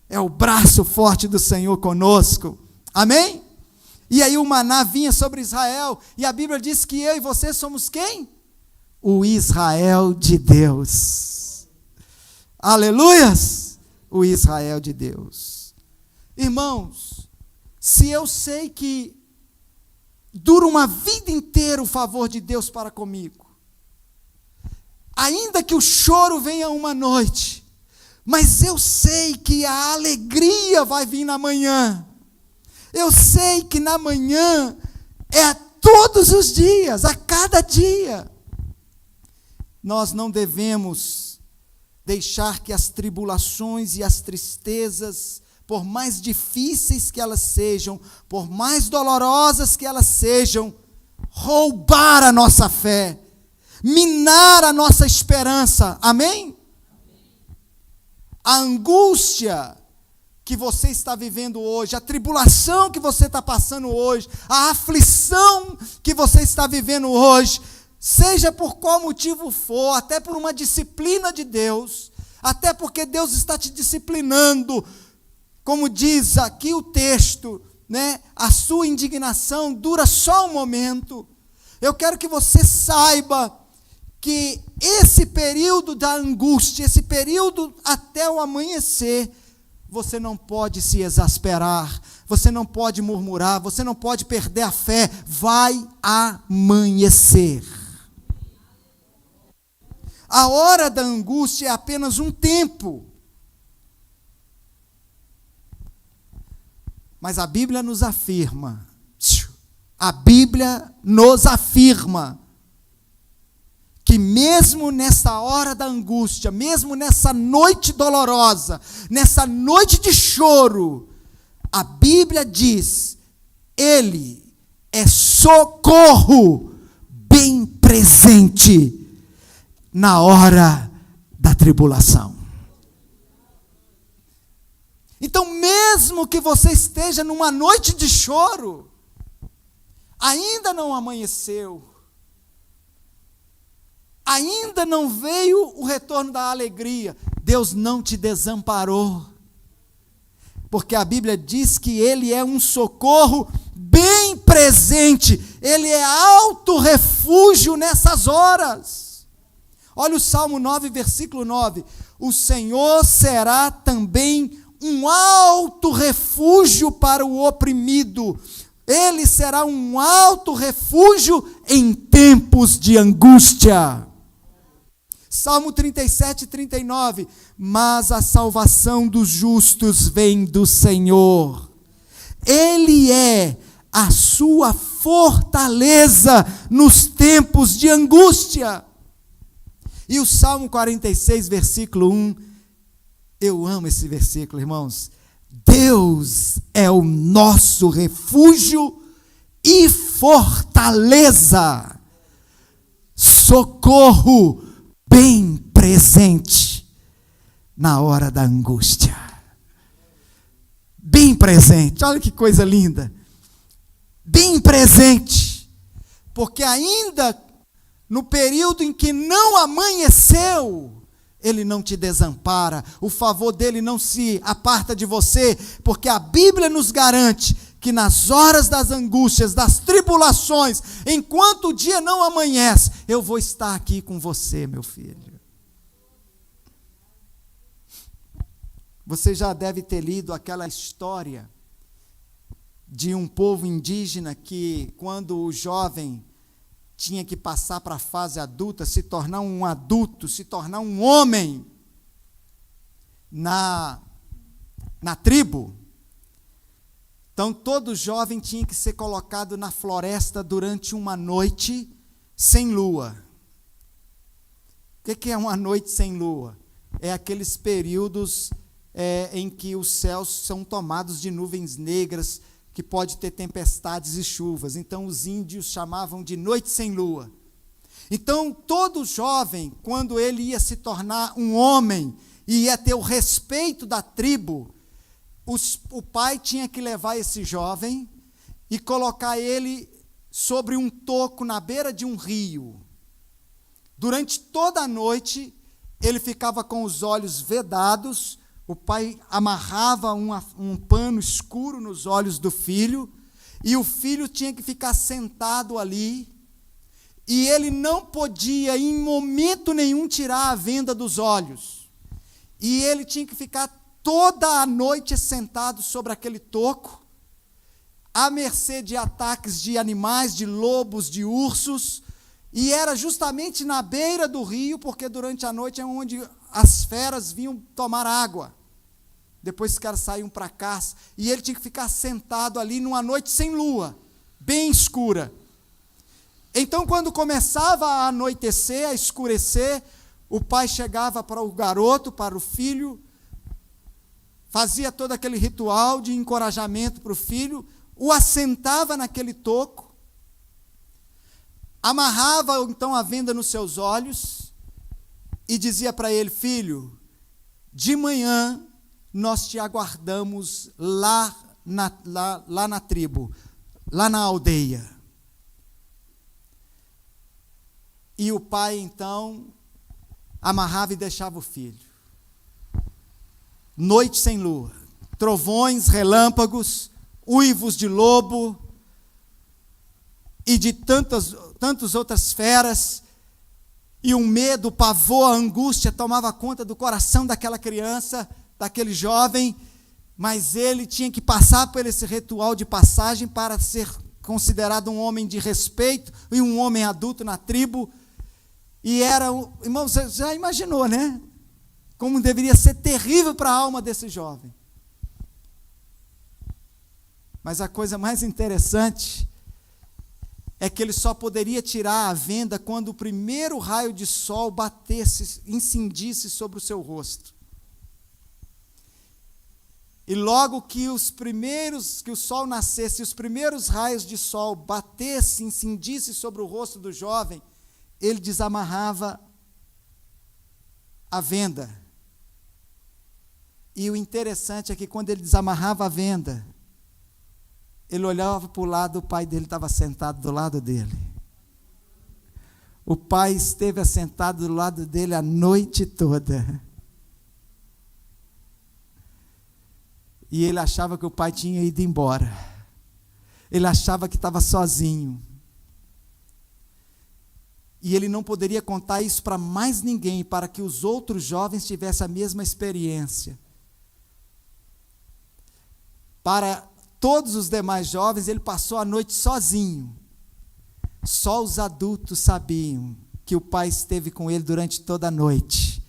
é o braço forte do Senhor conosco. Amém? E aí o maná vinha sobre Israel, e a Bíblia diz que eu e você somos quem? O Israel de Deus. Aleluias! O Israel de Deus. Irmãos, se eu sei que dura uma vida inteira o favor de Deus para comigo, ainda que o choro venha uma noite, mas eu sei que a alegria vai vir na manhã. Eu sei que na manhã é todos os dias, a cada dia. Nós não devemos deixar que as tribulações e as tristezas, por mais difíceis que elas sejam, por mais dolorosas que elas sejam, roubar a nossa fé, minar a nossa esperança. Amém? A angústia que você está vivendo hoje, a tribulação que você está passando hoje, a aflição que você está vivendo hoje, seja por qual motivo for, até por uma disciplina de Deus, até porque Deus está te disciplinando, como diz aqui o texto, né? A sua indignação dura só um momento. Eu quero que você saiba que esse período da angústia, esse período até o amanhecer, você não pode se exasperar, você não pode murmurar, você não pode perder a fé, vai amanhecer. A hora da angústia é apenas um tempo. Mas a Bíblia nos afirma, que mesmo nessa hora da angústia, mesmo nessa noite dolorosa, nessa noite de choro, a Bíblia diz, Ele é socorro bem presente na hora da tribulação. Então, mesmo que você esteja numa noite de choro, ainda não amanheceu, ainda não veio o retorno da alegria, Deus não te desamparou, porque a Bíblia diz que Ele é um socorro bem presente, Ele é alto refúgio nessas horas. Olha o Salmo 9, versículo 9, o Senhor será também um alto refúgio para o oprimido, Ele será um alto refúgio em tempos de angústia. Salmo 37, 39, mas a salvação dos justos vem do Senhor, Ele é a sua fortaleza nos tempos de angústia. E o Salmo 46, versículo 1, eu amo esse versículo, irmãos. Deus é o nosso refúgio e fortaleza, socorro bem presente na hora da angústia. Bem presente, olha que coisa linda. Bem presente, porque ainda no período em que não amanheceu, Ele não te desampara, o favor dele não se aparta de você, porque a Bíblia nos garante que nas horas das angústias, das tribulações, enquanto o dia não amanhece, eu vou estar aqui com você, meu filho. Você já deve ter lido aquela história de um povo indígena que, quando o jovem tinha que passar para a fase adulta, se tornar um adulto, se tornar um homem na tribo. Então, todo jovem tinha que ser colocado na floresta durante uma noite sem lua. O que é uma noite sem lua? É aqueles períodos em que os céus são tomados de nuvens negras, que pode ter tempestades e chuvas. Então, os índios chamavam de noite sem lua. Então, todo jovem, quando ele ia se tornar um homem, e ia ter o respeito da tribo, o pai tinha que levar esse jovem e colocar ele sobre um toco na beira de um rio. Durante toda a noite, ele ficava com os olhos vedados. O pai amarrava um pano escuro nos olhos do filho, e o filho tinha que ficar sentado ali, e ele não podia, em momento nenhum, tirar a venda dos olhos. E ele tinha que ficar toda a noite sentado sobre aquele toco, à mercê de ataques de animais, de lobos, de ursos, e era justamente na beira do rio, porque durante a noite é onde as feras vinham tomar água. Depois os caras saíam para caça, e ele tinha que ficar sentado ali numa noite sem lua, bem escura. Então, quando começava a anoitecer, a escurecer, o pai chegava para o garoto, para o filho, fazia todo aquele ritual de encorajamento para o filho, o assentava naquele toco, amarrava então a venda nos seus olhos e dizia para ele: filho, de manhã nós te aguardamos lá na tribo, lá na aldeia. E o pai, então, amarrava e deixava o filho. Noite sem lua, trovões, relâmpagos, uivos de lobo e de tantas outras feras, e o medo, o pavor, a angústia tomava conta do coração daquela criança, daquele jovem, mas ele tinha que passar por esse ritual de passagem para ser considerado um homem de respeito e um homem adulto na tribo. E era, irmão, você já imaginou, né? Como deveria ser terrível para a alma desse jovem. Mas a coisa mais interessante é que ele só poderia tirar a venda quando o primeiro raio de sol batesse, incendisse sobre o seu rosto. E logo que que o sol nascesse, os primeiros raios de sol batessem, incendissem sobre o rosto do jovem, ele desamarrava a venda. E o interessante é que quando ele desamarrava a venda, ele olhava para o lado, o pai dele estava sentado do lado dele. O pai esteve assentado do lado dele a noite toda. E ele achava que o pai tinha ido embora. Ele achava que estava sozinho. E ele não poderia contar isso para mais ninguém, para que os outros jovens tivessem a mesma experiência. Para todos os demais jovens, ele passou a noite sozinho. Só os adultos sabiam que o pai esteve com ele durante toda a noite.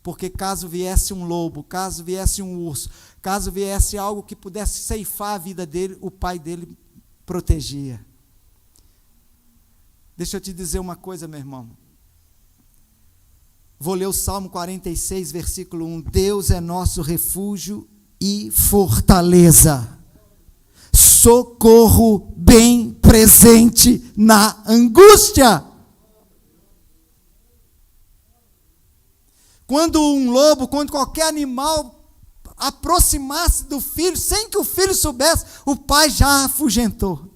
Porque caso viesse um lobo, caso viesse um urso, caso viesse algo que pudesse ceifar a vida dele, o pai dele protegia. Deixa eu te dizer uma coisa, meu irmão. Vou ler o Salmo 46, versículo 1. Deus é nosso refúgio e fortaleza, socorro bem presente na angústia. Quando um lobo, quando qualquer animal aproximasse do filho, sem que o filho soubesse, o pai já afugentou.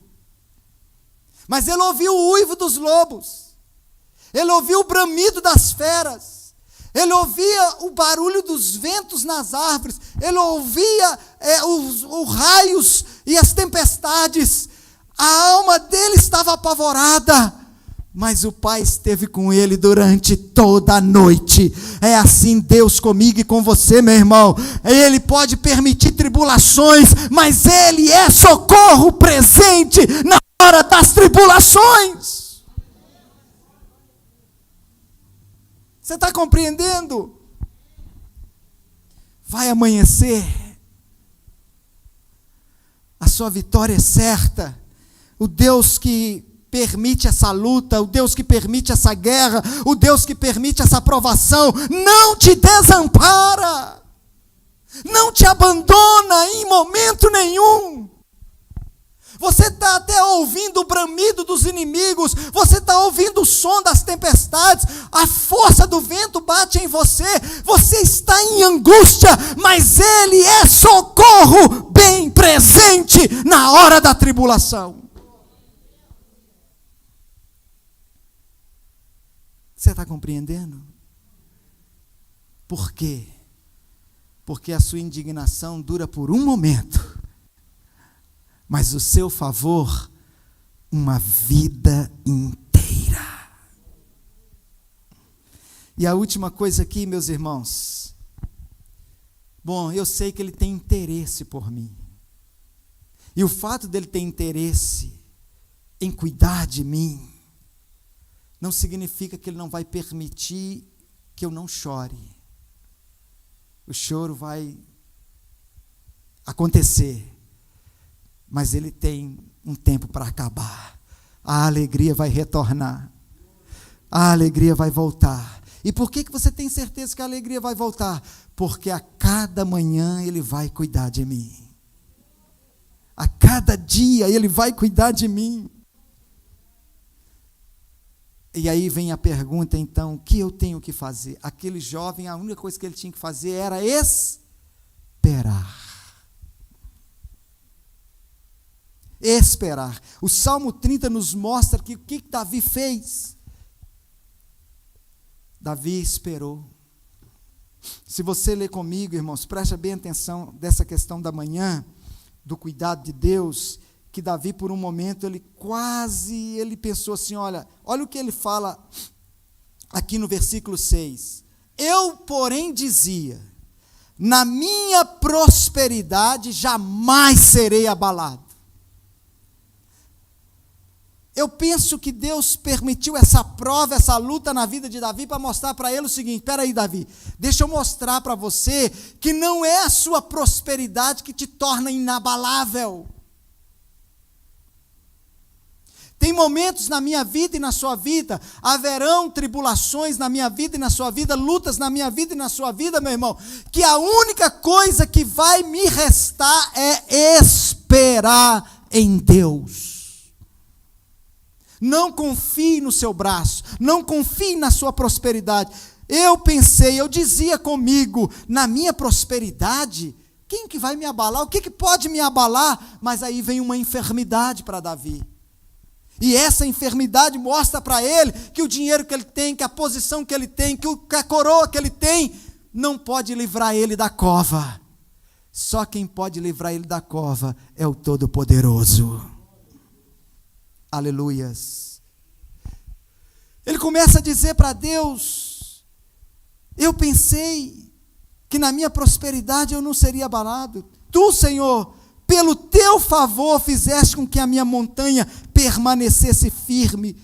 Mas ele ouviu o uivo dos lobos, ele ouviu o bramido das feras, ele ouvia o barulho dos ventos nas árvores, ele ouvia os raios e as tempestades. A alma dele estava apavorada, mas o pai esteve com ele durante toda a noite. É assim Deus comigo e com você, meu irmão. Ele pode permitir tribulações, mas Ele é socorro presente na hora das tribulações. Você está compreendendo? Vai amanhecer, a sua vitória é certa. O Deus que permite essa luta, o Deus que permite essa guerra, o Deus que permite essa provação, não te desampara, não te abandona em momento nenhum. Você está até ouvindo o bramido dos inimigos, você está ouvindo o som das tempestades, a força do vento bate em você, você está em angústia, mas Ele é socorro bem presente na hora da tribulação. Você está compreendendo? Por quê? Porque a sua indignação dura por um momento, mas o seu favor, uma vida inteira. E a última coisa aqui, meus irmãos. Bom, eu sei que Ele tem interesse por mim. E o fato dele ter interesse em cuidar de mim, não significa que Ele não vai permitir que eu não chore. O choro vai acontecer, mas Ele tem um tempo para acabar. A alegria vai retornar. A alegria vai voltar. E por que você tem certeza que a alegria vai voltar? Porque a cada manhã Ele vai cuidar de mim. A cada dia Ele vai cuidar de mim. E aí vem a pergunta, então, o que eu tenho que fazer? Aquele jovem, a única coisa que ele tinha que fazer era esperar. Esperar. O Salmo 30 nos mostra que o que Davi fez? Davi esperou. Se você ler comigo, irmãos, preste bem atenção dessa questão da manhã, do cuidado de Deus, que Davi, por um momento, ele pensou assim, olha o que ele fala aqui no versículo 6. Eu, porém, dizia, na minha prosperidade jamais serei abalado. Eu penso que Deus permitiu essa prova, essa luta na vida de Davi para mostrar para ele o seguinte: espera aí, Davi, deixa eu mostrar para você que não é a sua prosperidade que te torna inabalável. Tem momentos na minha vida e na sua vida, haverão tribulações na minha vida e na sua vida, lutas na minha vida e na sua vida, meu irmão, que a única coisa que vai me restar é esperar em Deus. Não confie no seu braço, não confie na sua prosperidade. Eu dizia comigo, na minha prosperidade, quem que vai me abalar? O que pode me abalar? Mas aí vem uma enfermidade para Davi. E essa enfermidade mostra para ele que o dinheiro que ele tem, que a posição que ele tem, que a coroa que ele tem, não pode livrar ele da cova. Só quem pode livrar ele da cova é o Todo-Poderoso. Aleluias. Ele começa a dizer para Deus: eu pensei que na minha prosperidade eu não seria abalado. Tu, Senhor, pelo teu favor fizeste com que a minha montanha permanecesse firme.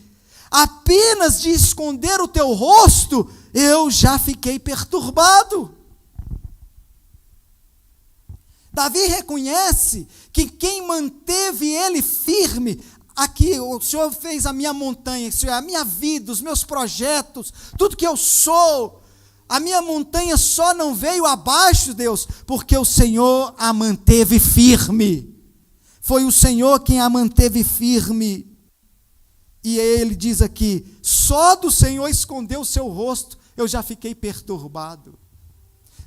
Apenas de esconder o teu rosto, eu já fiquei perturbado. Davi reconhece que quem manteve ele firme, aqui, o Senhor fez a minha montanha, Senhor, a minha vida, os meus projetos, tudo que eu sou, a minha montanha só não veio abaixo, Deus, porque o Senhor a manteve firme. Foi o Senhor quem a manteve firme. E ele diz aqui: só do Senhor esconder o seu rosto, eu já fiquei perturbado.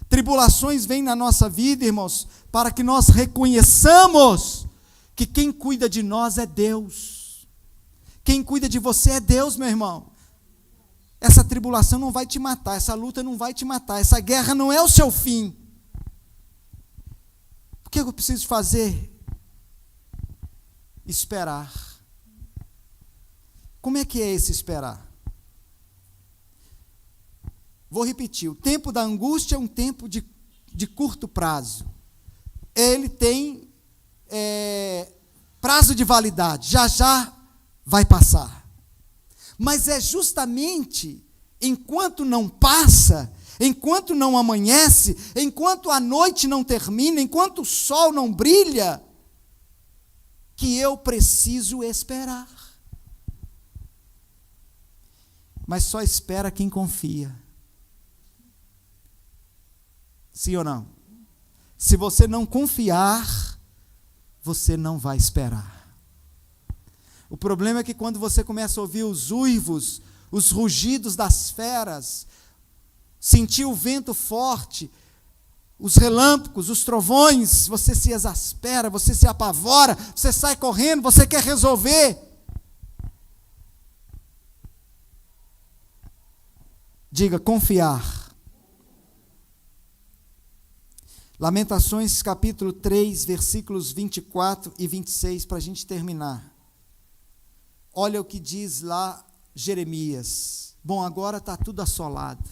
Tribulações vêm na nossa vida, irmãos, para que nós reconheçamos que quem cuida de nós é Deus. Quem cuida de você é Deus, meu irmão. Essa tribulação não vai te matar, essa luta não vai te matar, essa guerra não é o seu fim. O que eu preciso fazer? Esperar. Como é que é esse esperar? Vou repetir: o tempo da angústia é um tempo de curto prazo. Ele tem prazo de validade, já vai passar. Mas é justamente enquanto não passa, enquanto não amanhece, enquanto a noite não termina, enquanto o sol não brilha, que eu preciso esperar. Mas só espera quem confia. Sim ou não? Se você não confiar, você não vai esperar. O problema é que quando você começa a ouvir os uivos, os rugidos das feras, sentir o vento forte, os relâmpagos, os trovões, você se exaspera, você se apavora, você sai correndo, você quer resolver. Diga: confiar. Lamentações capítulo 3, versículos 24 e 26, para a gente terminar. Olha o que diz lá Jeremias. Bom, agora está tudo assolado.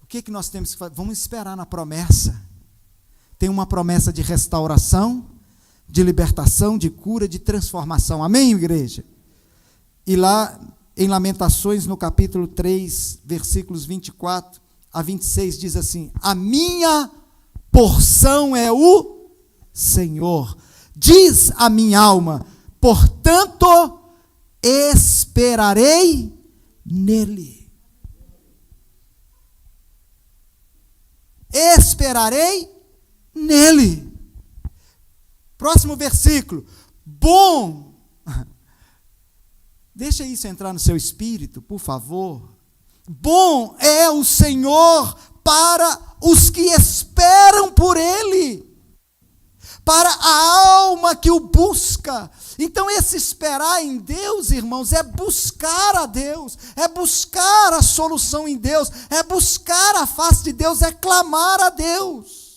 O que nós temos que fazer? Vamos esperar na promessa. Tem uma promessa de restauração, de libertação, de cura, de transformação. Amém, igreja? E lá em Lamentações, no capítulo 3, versículos 24 a 26, diz assim: a minha porção é o Senhor, diz a minha alma, portanto esperarei nele. Esperarei nele. Próximo versículo: bom. Deixa isso entrar no seu espírito, por favor. Bom é o Senhor para os que esperam por Ele, para a alma que o busca. Então, esse esperar em Deus, irmãos, é buscar a Deus, é buscar a solução em Deus, é buscar a face de Deus, é clamar a Deus.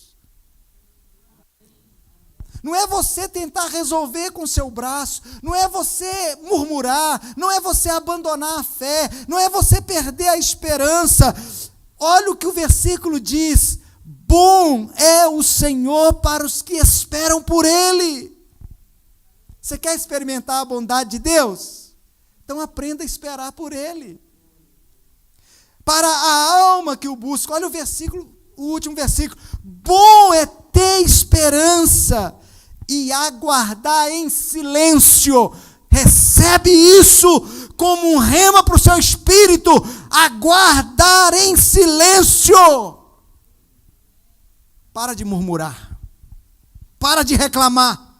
Não é você tentar resolver com o seu braço, não é você murmurar, não é você abandonar a fé, não é você perder a esperança. Olha o que o versículo diz: bom é o Senhor para os que esperam por Ele. Você quer experimentar a bondade de Deus? Então aprenda a esperar por Ele. Para a alma que o busca, olha o último versículo: bom é ter esperança e aguardar em silêncio. Recebe isso como um rema para o seu espírito. Aguardar em silêncio. Para de murmurar. Para de reclamar.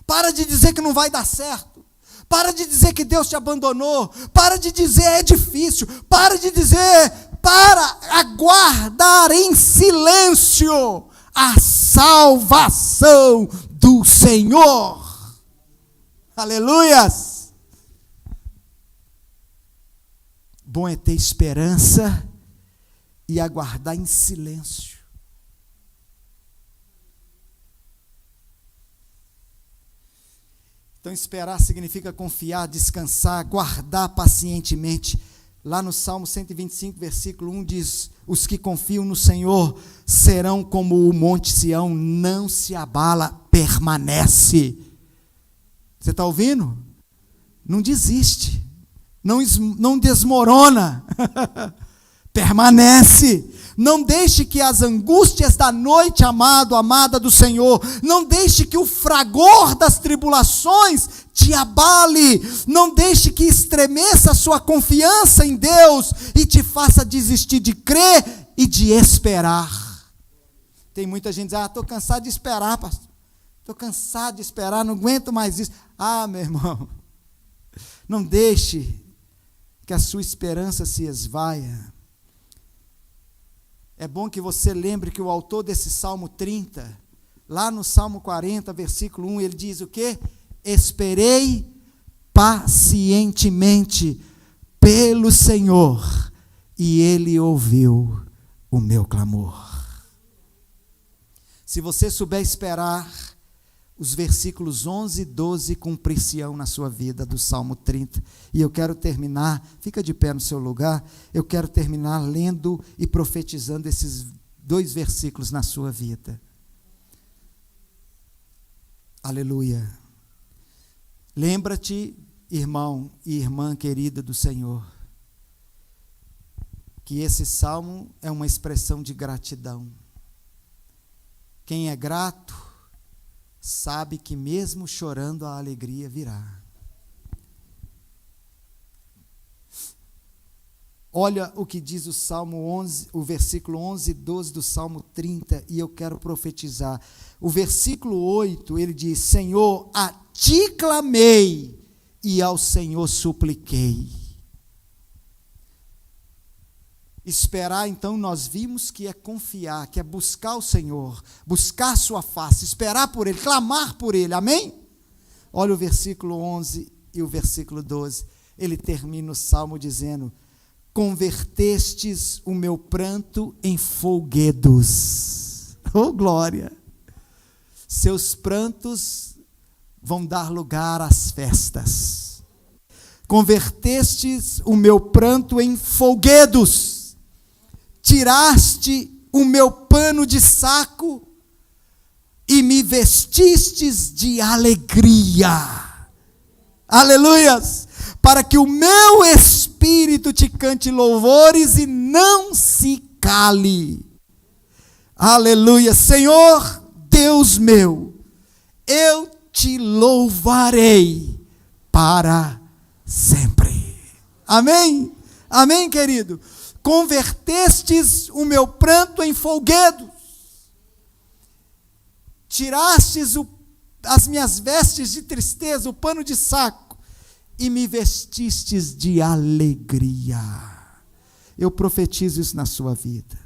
Para de dizer que não vai dar certo. Para de dizer que Deus te abandonou. Para de dizer é difícil. Para de dizer, para aguardar em silêncio a salvação do Senhor. Aleluias! Bom é ter esperança e aguardar em silêncio. Então, esperar significa confiar, descansar, guardar pacientemente. Lá no Salmo 125, versículo 1 diz: os que confiam no Senhor serão como o monte Sião, não se abala, permanece. Você está ouvindo? Não desiste, não desmorona, permanece. Não deixe que as angústias da noite, amado, amada do Senhor, não deixe que o fragor das tribulações te abale, não deixe que estremeça a sua confiança em Deus e te faça desistir de crer e de esperar. Tem muita gente que diz: estou cansado de esperar, pastor, estou cansado de esperar, não aguento mais isso. Meu irmão, não deixe que a sua esperança se esvaia. É bom que você lembre que o autor desse Salmo 30, lá no Salmo 40, versículo 1, ele diz o quê? Esperei pacientemente pelo Senhor, e Ele ouviu o meu clamor. Se você souber esperar, os versículos 11 e 12 cumprir-se-ão na sua vida, do Salmo 30. E eu quero terminar, fica de pé no seu lugar, eu quero terminar lendo e profetizando esses 2 versículos na sua vida. Aleluia. Lembra-te, irmão e irmã querida do Senhor, que esse salmo é uma expressão de gratidão. Quem é grato sabe que mesmo chorando a alegria virá. Olha o que diz o Salmo 11, o versículo 11 e 12 do Salmo 30, e eu quero profetizar. O versículo 8, ele diz: Senhor, a ti clamei e ao Senhor supliquei. Esperar, então, nós vimos que é confiar, que é buscar o Senhor, buscar sua face, esperar por Ele, clamar por Ele, amém? Olha o versículo 11 e o versículo 12, ele termina o salmo dizendo: convertestes o meu pranto em folguedos. Oh, glória! Seus prantos vão dar lugar às festas. Convertestes o meu pranto em folguedos. Tiraste o meu pano de saco e me vestistes de alegria. Aleluias! Para que o meu espírito te cante louvores e não se cale. Aleluia! Senhor, Deus meu, eu te louvarei para sempre. Amém? Amém, querido? Convertestes o meu pranto em folguedos, tirastes as minhas vestes de tristeza, o pano de saco, e me vestistes de alegria. Eu profetizo isso na sua vida.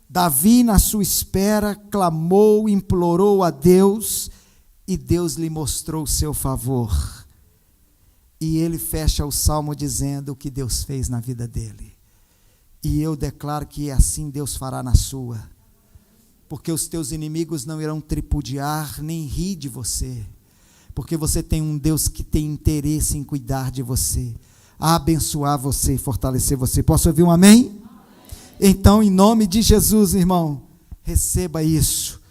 Davi, na sua espera, clamou, implorou a Deus, e Deus lhe mostrou o seu favor. E ele fecha o salmo dizendo o que Deus fez na vida dele. E eu declaro que assim Deus fará na sua. Porque os teus inimigos não irão tripudiar nem rir de você. Porque você tem um Deus que tem interesse em cuidar de você, a abençoar você e fortalecer você. Posso ouvir um amém? Amém. Então, em nome de Jesus, irmão, receba isso.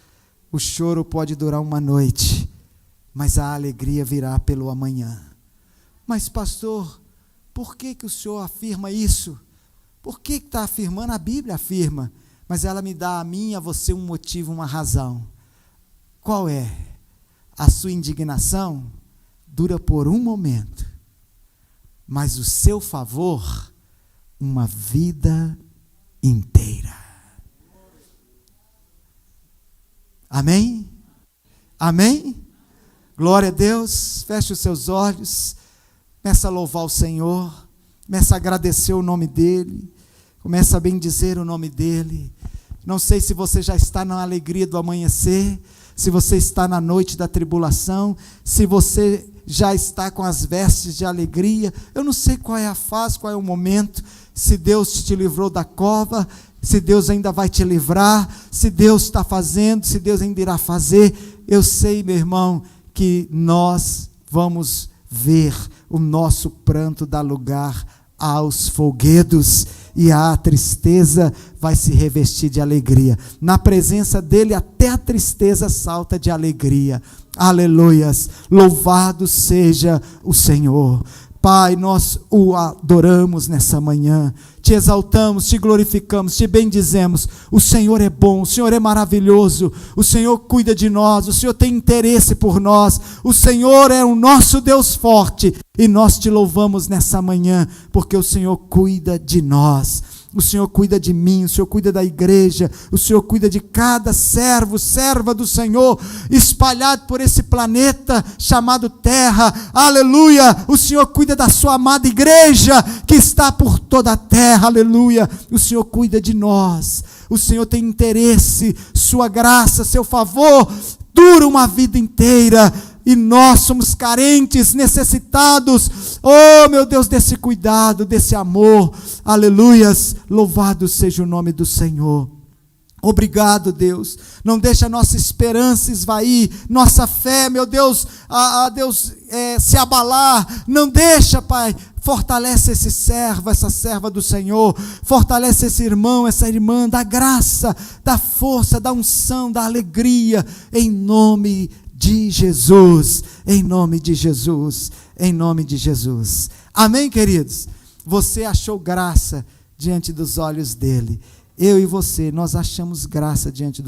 O choro pode durar uma noite, mas a alegria virá pelo amanhã. Mas pastor, por que o senhor afirma isso? Por que está afirmando? A Bíblia afirma, mas ela me dá a mim e a você um motivo, uma razão. Qual é? A sua indignação dura por um momento, mas o seu favor, uma vida inteira. Amém? Amém? Glória a Deus. Feche os seus olhos. Começa a louvar o Senhor. Começa a agradecer o nome dEle. Começa a bendizer o nome dEle. Não sei se você já está na alegria do amanhecer, se você está na noite da tribulação, se você já está com as vestes de alegria. Eu não sei qual é a fase, qual é o momento, se Deus te livrou da cova, se Deus ainda vai te livrar, se Deus está fazendo, se Deus ainda irá fazer. Eu sei, meu irmão, que nós vamos ver o nosso pranto dar lugar aos folguedos, e a tristeza vai se revestir de alegria. Na presença dele, até a tristeza salta de alegria. Aleluias, louvado seja o Senhor. Pai, nós o adoramos nessa manhã, te exaltamos, te glorificamos, te bendizemos. O Senhor é bom, o Senhor é maravilhoso, o Senhor cuida de nós, o Senhor tem interesse por nós, o Senhor é o nosso Deus forte, e nós te louvamos nessa manhã, porque o Senhor cuida de nós. O Senhor cuida de mim, o Senhor cuida da igreja, o Senhor cuida de cada servo, serva do Senhor, espalhado por esse planeta chamado Terra. Aleluia! O Senhor cuida da sua amada igreja, que está por toda a terra. Aleluia! O Senhor cuida de nós, o Senhor tem interesse, sua graça, seu favor, dura uma vida inteira. E nós somos carentes, necessitados, oh meu Deus, desse cuidado, desse amor. Aleluias, louvado seja o nome do Senhor. Obrigado, Deus. Não deixa a nossa esperança esvair, nossa fé, meu Deus, Deus, se abalar. Não deixa, Pai. Fortalece esse servo, essa serva do Senhor. Fortalece esse irmão, essa irmã. Dá graça, dá força, dá unção, dá alegria. Em nome de Jesus. Em nome de Jesus. Em nome de Jesus. Amém, queridos? Você achou graça diante dos olhos dele. Eu e você, nós achamos graça diante do